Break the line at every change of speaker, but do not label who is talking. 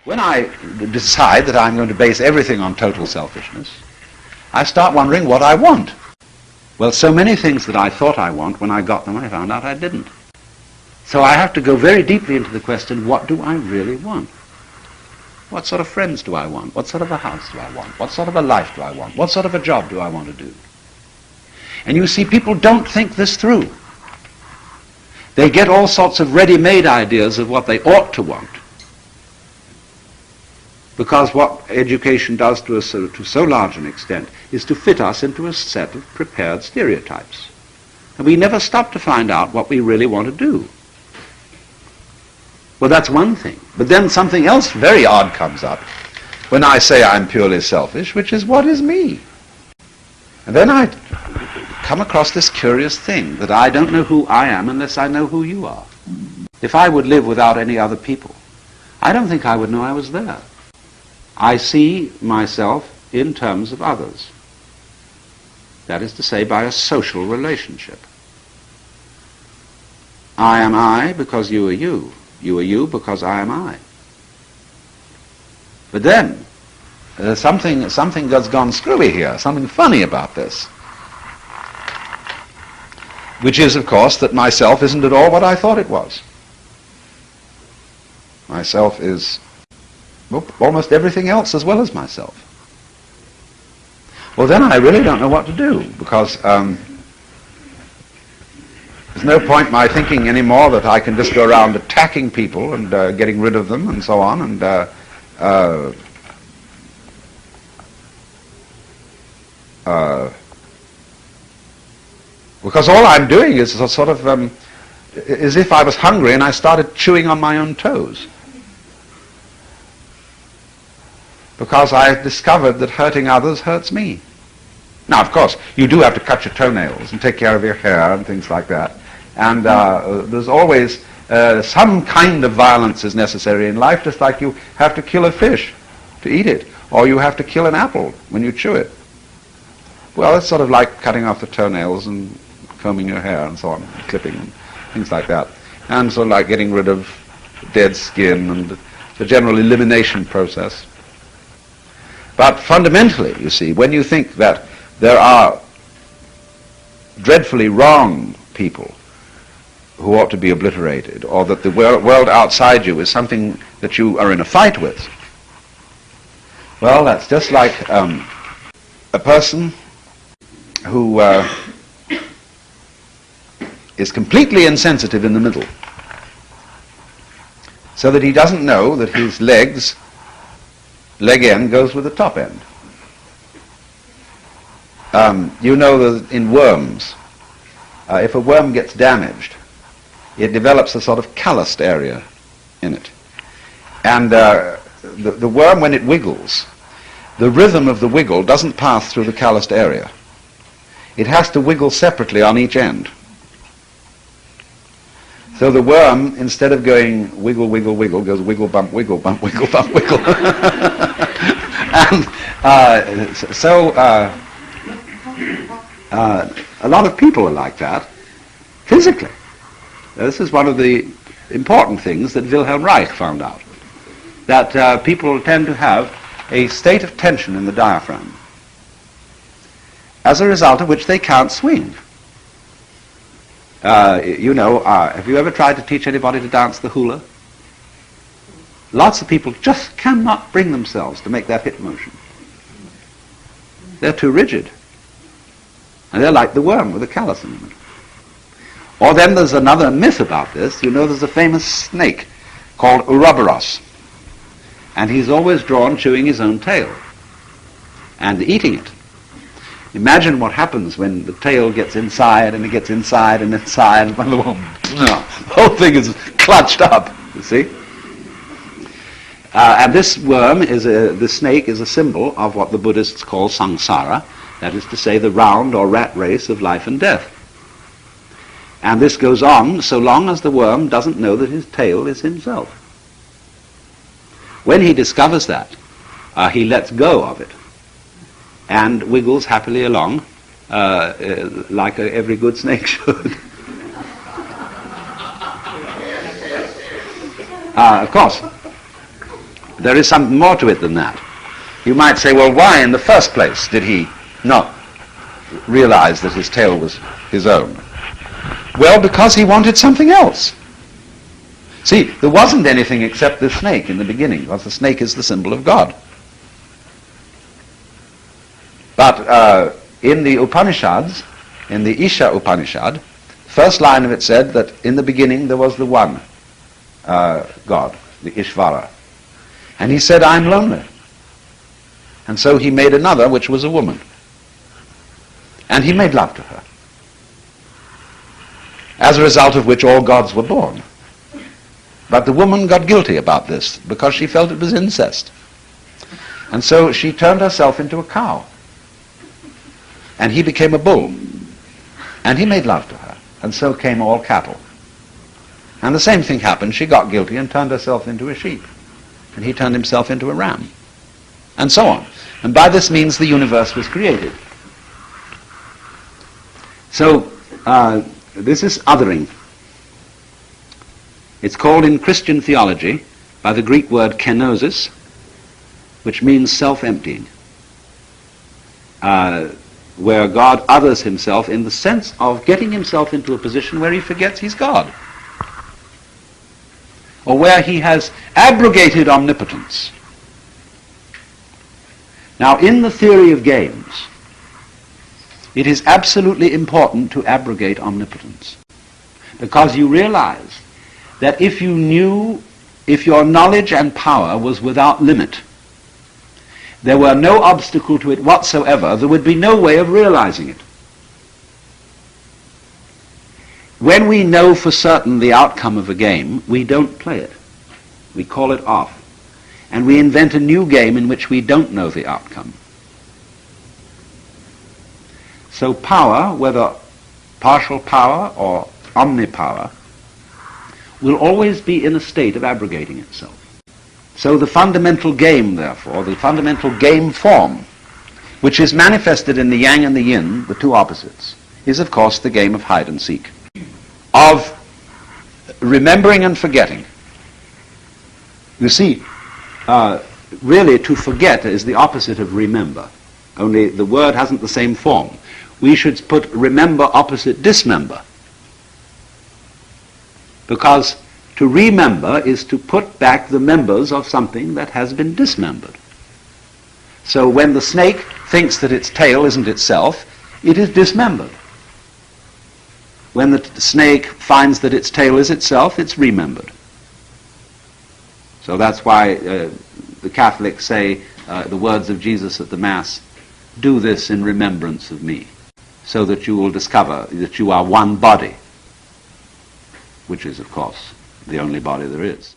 When I decide that I'm going to base everything on total selfishness, I start wondering what I want. Well, so many things that I thought I want, when I got them, I found out I didn't. So I have to go very deeply into the question, what do I really want? What sort of friends do I want? What sort of a house do I want? What sort of a life do I want? What sort of a job do I want to do? And you see, people don't think this through. They get all sorts of ready-made ideas of what they ought to want. Because what education does to us to so large an extent is to fit us into a set of prepared stereotypes. And we never stop to find out what we really want to do. Well, that's one thing. But then something else very odd comes up when I say I'm purely selfish, which is, what is me? And then I come across this curious thing, that I don't know who I am unless I know who you are. If I would live without any other people, I don't think I would know I was there. I see myself in terms of others. That is to say, by a social relationship. I am I because you are you. You are you because I am I. But then, something has gone screwy here, something funny about this. Which is, of course, that myself isn't at all what I thought it was. Myself is almost everything else as well as myself. Well, then I really don't know what to do, because there's no point in my thinking anymore that I can just go around attacking people and getting rid of them and so on, and because all I'm doing is a sort of as if I was hungry and I started chewing on my own toes. Because I discovered that hurting others hurts me. Now, of course, you do have to cut your toenails and take care of your hair and things like that. And there's always some kind of violence is necessary in life, just like you have to kill a fish to eat it, or you have to kill an apple when you chew it. Well, it's sort of like cutting off the toenails and combing your hair and so on, clipping and things like that. And sort of like getting rid of dead skin and the general elimination process. But fundamentally, you see, when you think that there are dreadfully wrong people who ought to be obliterated, or that the world outside you is something that you are in a fight with, well, that's just like a person who is completely insensitive in the middle, so that he doesn't know that his leg end goes with the top end. You know that in worms, if a worm gets damaged, it develops a sort of calloused area in it. And the worm, when it wiggles, the rhythm of the wiggle doesn't pass through the calloused area. It has to wiggle separately on each end. So the worm, instead of going wiggle, wiggle, wiggle, goes wiggle, bump, wiggle, bump, wiggle, bump, wiggle. And a lot of people are like that physically. This is one of the important things that Wilhelm Reich found out, that people tend to have a state of tension in the diaphragm, as a result of which they can't swing. Have you ever tried to teach anybody to dance the hula? Lots of people just cannot bring themselves to make that hip motion. They're too rigid. And they're like the worm with a callus in them. Or then there's another myth about this. You know, there's a famous snake called Ouroboros. And he's always drawn chewing his own tail and eating it. Imagine what happens when the tail gets inside and it gets inside and inside, and the whole thing is clutched up, you see. And this worm, the snake, is a symbol of what the Buddhists call samsara, that is to say, the round or rat race of life and death. And this goes on so long as the worm doesn't know that his tail is himself. When he discovers that, he lets go of it and wiggles happily along like every good snake should. Of course, there is something more to it than that. You might say, well, why in the first place did he not realize that his tail was his own? Well, because he wanted something else. See, there wasn't anything except the snake in the beginning, because the snake is the symbol of God. But in the Upanishads, in the Isha Upanishad, first line of it said that in the beginning there was the one God, the Ishvara. And he said, I'm lonely. And so he made another, which was a woman. And he made love to her. As a result of which all gods were born. But the woman got guilty about this because she felt it was incest. And so she turned herself into a cow. And he became a bull. And he made love to her. And so came all cattle. And the same thing happened. She got guilty and turned herself into a sheep. And he turned himself into a ram. And so on. And by this means the universe was created. So this is othering. It's called in Christian theology by the Greek word kenosis, which means self-emptying, where God others himself in the sense of getting himself into a position where he forgets he's God, or where he has abrogated omnipotence. Now, in the theory of games, it is absolutely important to abrogate omnipotence, because you realize that if your knowledge and power was without limit, there were no obstacle to it whatsoever, there would be no way of realizing it. When we know for certain the outcome of a game, we don't play it. We call it off. And we invent a new game in which we don't know the outcome. So power, whether partial power or omnipower, will always be in a state of abrogating itself. So the fundamental game, therefore, the fundamental game form, which is manifested in the yang and the yin, the two opposites, is of course the game of hide and seek, of remembering and forgetting. You see, really to forget is the opposite of remember, only the word hasn't the same form. We should put remember opposite dismember, because to remember is to put back the members of something that has been dismembered. So when the snake thinks that its tail isn't itself, it is dismembered. When the snake finds that its tail is itself, it's remembered. So that's why the Catholics say the words of Jesus at the Mass, do this in remembrance of me, so that you will discover that you are one body, which is, of course, the only body there is.